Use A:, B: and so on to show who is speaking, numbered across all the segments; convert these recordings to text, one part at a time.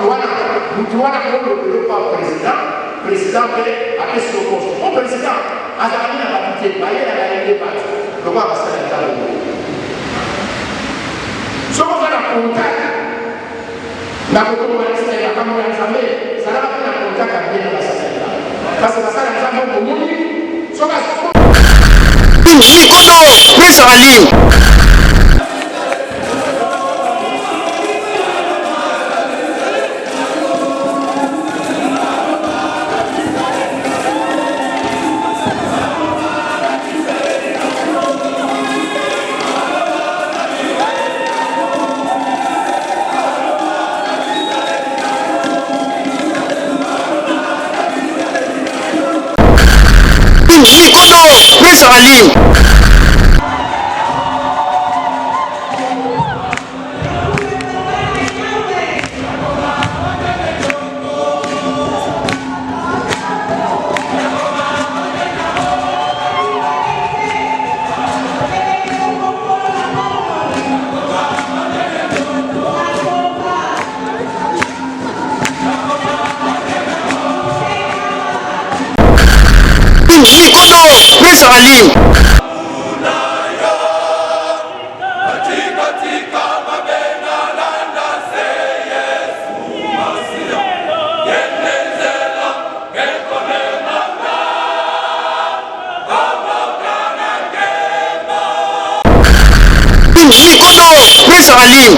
A: Mutuana le président fait à ce poste. Mon président, à la ligne à la petite, il a gagné des bases. Le roi va se faire dans le monde. Si on va la contact, la photo va rester à la caméra examen, ça n'a pas la contact à venir dans la salle. Parce que la salle examen pour nous, si on va se
B: plus en ligne. Plus en ligne. Plus en ligne. Plus en ligne.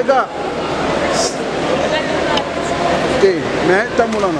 C: Mega. Oke, mais tamulana.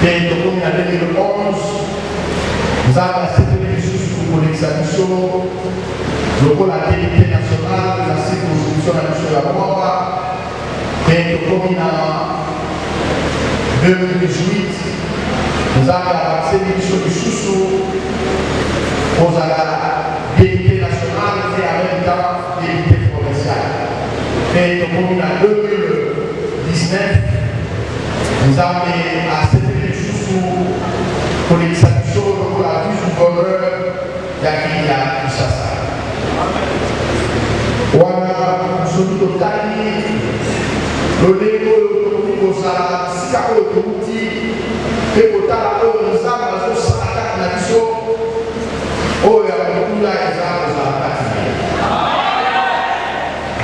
A: Et donc, en 2011, nous avons accepté les ressources pour l'examination, le rôle de la délégée nationale de la circonscription de la Bois. Et donc, en 2018, nous avons avancé l'émission du sous-sous aux délégés nationales et en même temps délégés provinciales. Et donc, en 2019, nous avons accepté les sous-sous pour l'examination de la vie du bonheur d'Akiya Kishasa. Wana Soto Tani, le Lego, Sika Otuti, et Otala Oza, Saka Nacho, Oya Kula Eza,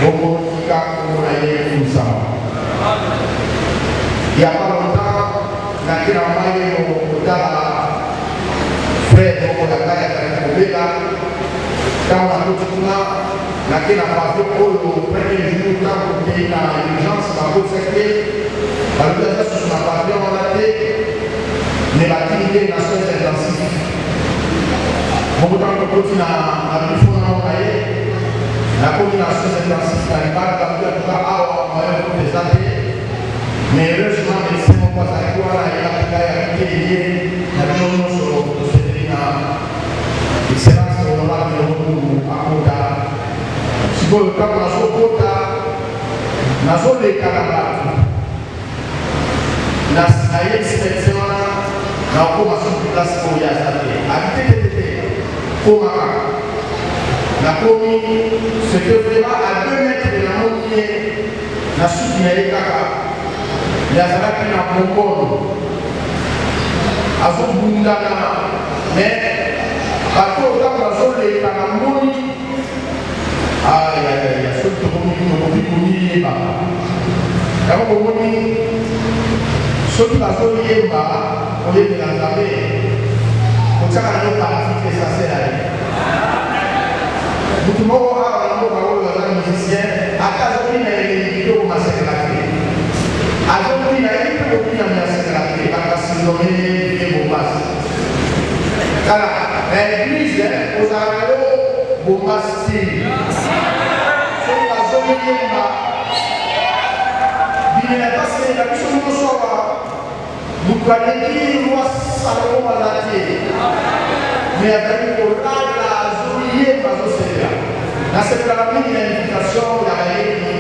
A: Bobo Kika Kumaye Musama. Il n'y a pas longtemps, na kila mmoja mkutana Fred kwa dakika ya kubela kama tukuna na kila pavio kwa premier jour kama kuna urgence na kusekete balikuwa sasa tuna pavio malate ni batinde na soins intensifs mkutano kwa na alifuna mwaye na kuna soins intensifs na ibada kwa hao wao kutezate mais heureusement les gens pas à quoi il a été na nono so kusedina excellence honorable de akoda siko kama na sokota na zole kalaba na saye inspection na koma sur place pour ya sate habité koma na komi c'était vraiment à 2 mètres de la montagne na soutenir kaka yazalaki na mokolo azobundana me bato ntango bazoleka na moni ayaya soki tokomi komiyeba yango komoni soki bazoyeba oyebela nzambe kotiaka na yo parti essentiel ale mutu moko awa na mboka oyo aza musicien ata azoki na eleli kitoko masekelaki azokui na ye mpe kokina miasekelaki bakasilomi ye bombasi kala na eglise ozala yo bombasi tili soki bazoyemba binela pasenga biso nyonso awa moto aleki roi salomo baza te me azali kolala azoyemba azoselela nasekelaka mingi na invitation ya bayeki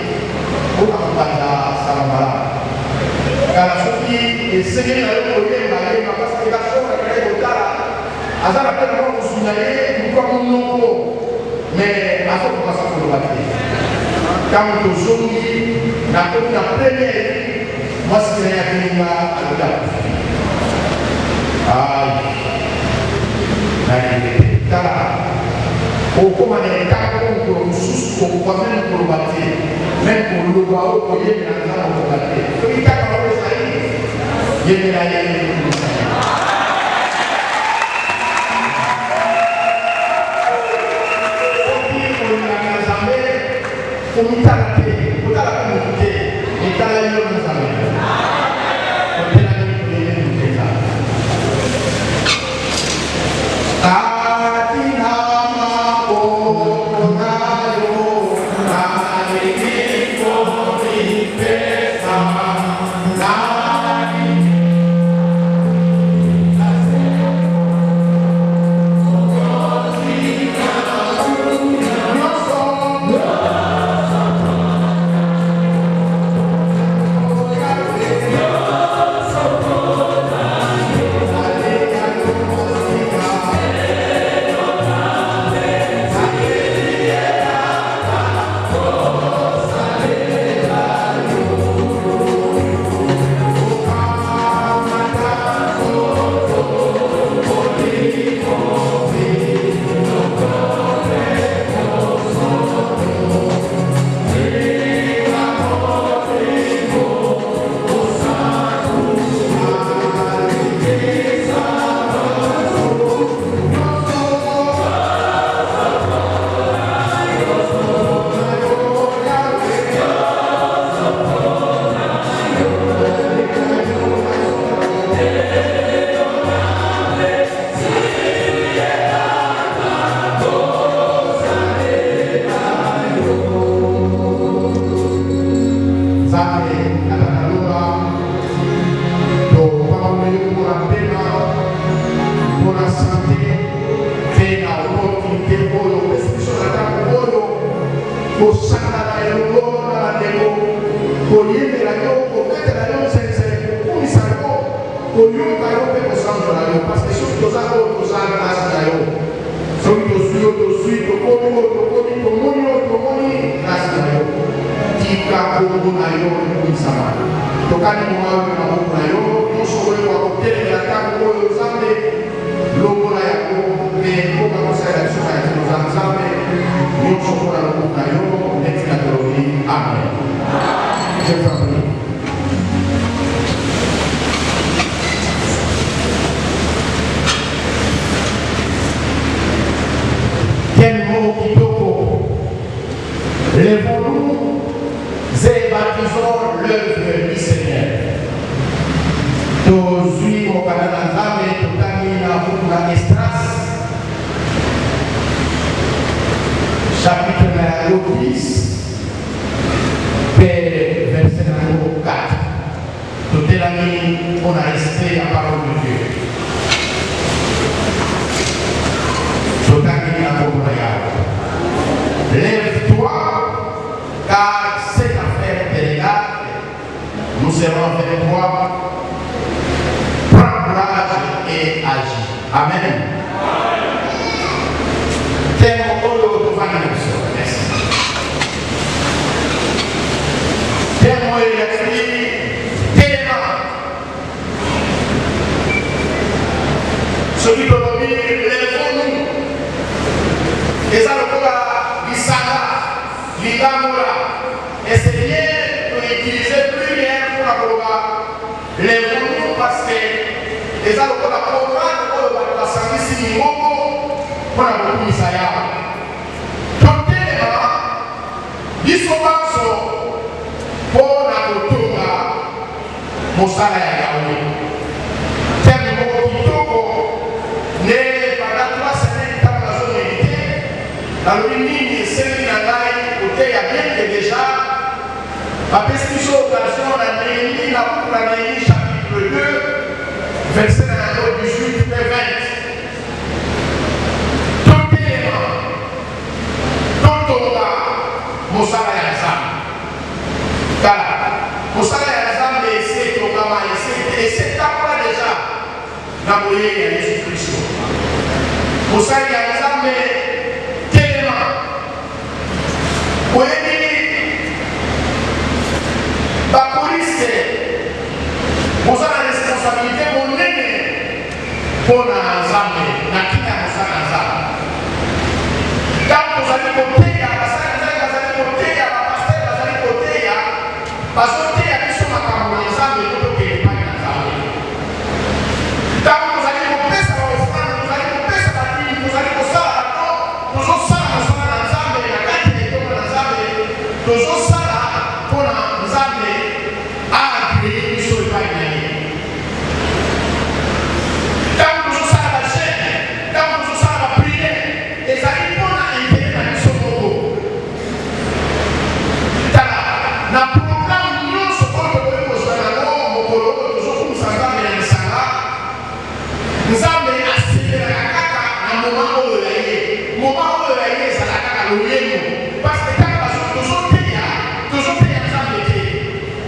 A: mpona kobanda salambala kala soki esengeli na yo koyemba yemba parce que kasona kaka kotala aza na mpe nango kozwi na ye mokwa monoko mais azokokasa koloba te ntango tozongi nakomi na premiere mwasi na ye akelinga alobi akufi nayebe tala okoma na etako mokolo mosusu kokoka meme koloba te meme koloba oyo koyebela nzambe kokoka te soki kaka bakozali yebela ye soki kolingaka na nzambe komitala te kotala pe motu te etala yo na nzambe kotelani koyebe motu eza kosala na elongo na bandeko koyembela yo kobetela yo nzenze kokumisa yo koyoka yo mpe kosanzola yo parce que soki toza oyo toza grâce na yo soki tozwi yo tozwi tokomi oyo tokomi tomoni oyo tomoni grâce na yo tika kombo na yo ekomisama tokani moma oyo mpe maboko na yo nyonso oyo wakotelemela ntango oyo nzambe longola yango mpe mpoka kosalela biso na yatino za nzambe nyonso mpona loboko na yo neti na tolobi amen. Je vous en prie. Quel mot kitoko. Lèvons-nous et baptisons l'œuvre du Seigneur. Tozui mokana na nzambe totami na buku na Esdras chapitre numéro 10 verset numéro 4. Tout est l'ami, on a resté la parole de Dieu. Tout lève-toi, car cette affaire te regarde. Nous serons avec toi. Prends courage et agis. Amen. Celui de nos vies, lèvons-nous. Et ça, le corps, l'isanga, l'igamora. Et c'est bien de l'utiliser plus bien pour la corps. Lèvons-nous parce que, et ça, le corps, la corps, la santé, si nous pour la corps, l'isaya. Donc, l'issobanso, pour la corps, mosala ya Yahweh. Ne pendant 3 semaines, quand nous avons médité, dans le mini, c'est qui n'a pas écouté, il y a bien que déjà, ma petite occasion, la Néhémie, la Néhémie, chapitre 2, verset 18 et 20. Tout élément, tout au bas, Moussala Yazam. Car, Moussala Yazam, c'est au bas, et c'est après déjà. Na moye ya Yesu Kristo. Musali ya nzambe telema. Oyebi bapoliste mosala responsabilité monene mpona nzambe na kina mosala nzambe. Ntango tozali koteya basali nzambe bazali koteya bapaster bazali koteya bazoteya biso makambo ya nzambe totoke epai na nzambe. Ntango tozali kopesa baofrande tozali kopesa badini tozali kosala bato tozosala mosala na nzambe na kati ya etonga na nzambe tozosala mpona nzambe agreye biso epai na ye. Ntango tozosala bagene ntango tozosala bapriere ezali mpona intere na biso moko. Tala na programe nyonso oyo tokoki kozwa nango mokolo oyo tozokumisa nzambe na lisanga nzambe asemelaka kaka na moma oyo ya ye. Moma oyo ya ye ezala kaka loyeno parce que ntango tozoteya nzambe te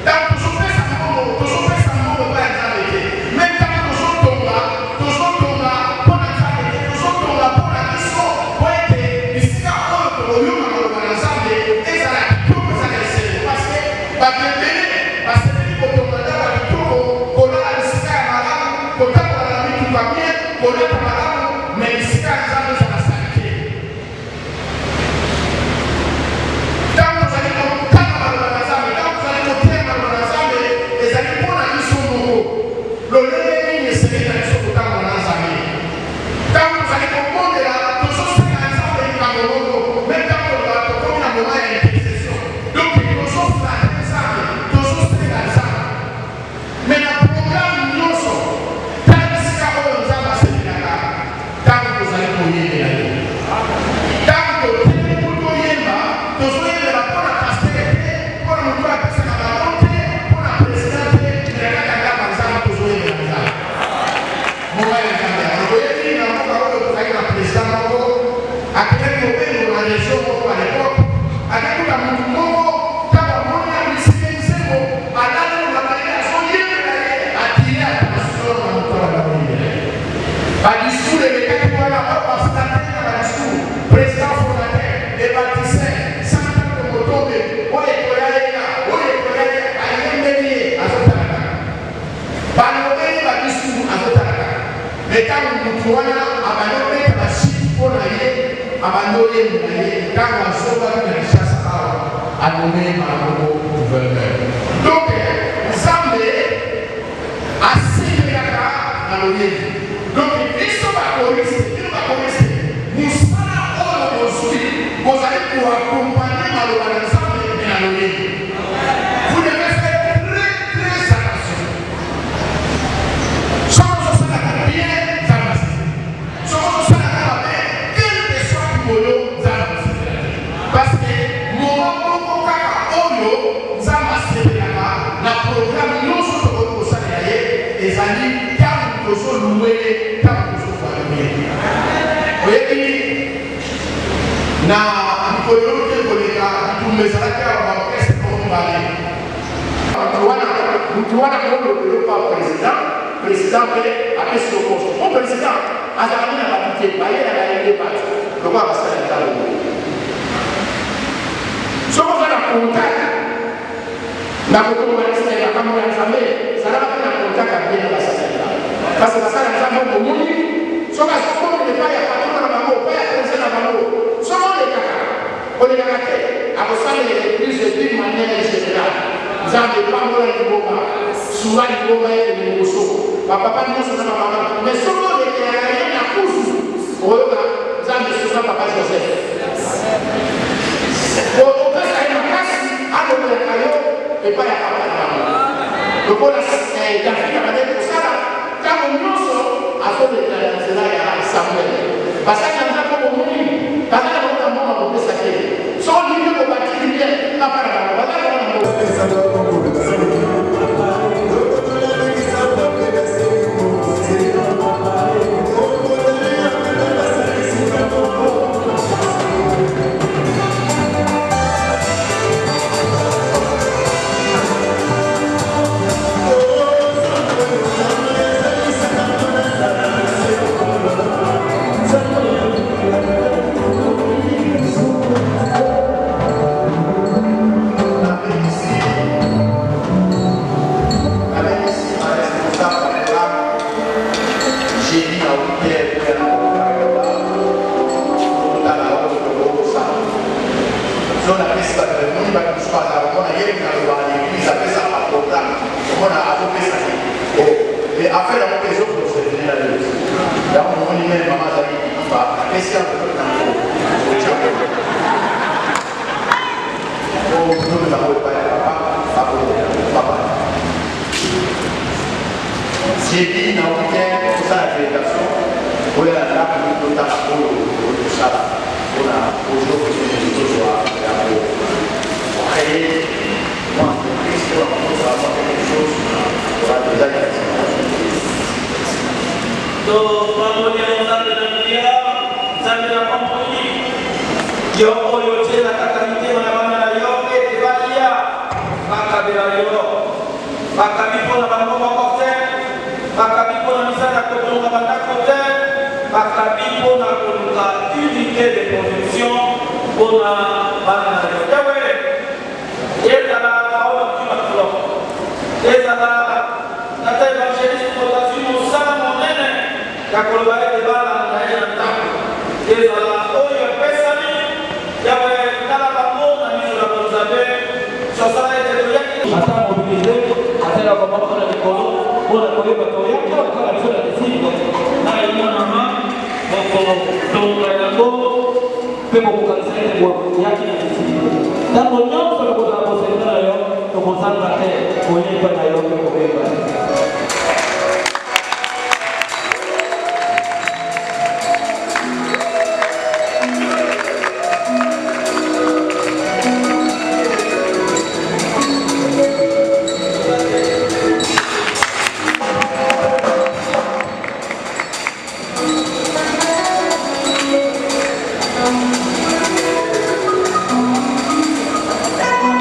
A: ntango tozopesa mbongo epai ya nzambe te me ntango tozotonga mpona nzambe te tozotonga mpona biso po ete bisika oyo tokoyoka koloba na nzambe ezala kitoko ezala esele parce que bakendele basepeli kotonga ndako ya kitoko kolala bisika ya malamu kotambola na mituka bien koleka malamu me bisika ya nzambe ezala salite. Ntango tozali kokanga maloba na nzambe ntango tozali koteya maloba na nzambe ezali mpona biso moko lolenge nini esengeli na biso kotambola na nzambe. Ntango tozali kobondela tozosenga nzambe likambo moko me ntango tokomi na moma ya intercession donc tozoflate nzambe tozosenga nzambe me na programe nyonso tala bisika oyo nzambe asemelaka ntango tozali koyembela ye. Ntango totelemi po toyemba tozoyembela mpona paster te mpona motu apesaka bango te mpona president te me kaka ndako ya nzambe tozoyembela nzambe. Mais quand nous voyons abandonner la chute pour aller, abandonner l'aller, quand on sauve la chasse à nommer Marco gouverneur. Donc, Zambé a signé la loyer. Donc, ils sont pas choristes, nous sommes aujourd'hui, vous allez pouvoir accompagner Malou Zambé et la loyer. Vous devez faire très attention. Parce que mon kaka oyo nzamba sepelaka na programme nyonso tokokosalela ye ezali ntango tozoluwele ntango tozofalumele oyebi na mikolo oyo te koleka bitumba ezalaki awa baorkestre ombale mutu wana kolobelo pa président mpe apesi lokoso o président azalaki na babite bayelaka yende bato lokola basala ntango soki oza na contact na kokomobalisa makambo ya nzambe zalaka mpe na contact abe na basasalika parce basala nzambe okomoni soki asokomile epai ya patron na bango epai ya président na bango soki olekaka te akosalela église d'une manière générale nzambe epambola liboma suwa liboma ete liboso bapapa nyonso na bamama mais soki olekelaka ye na kusu oyoka nzambe susa papa joseph opesa ye makasi alobelaka yo epai ya papa na bango lokola davida badeli kosala ntango nyonso azoleka na nzela ya samuel basali na nzambe bomoni bazali kokoka mbongo kopesa te soko lingi kobatili bien papa na bango bazali
D: Tanto nyonso lokola kosengana yo tokozanga te koyeba na yo mpe kobeba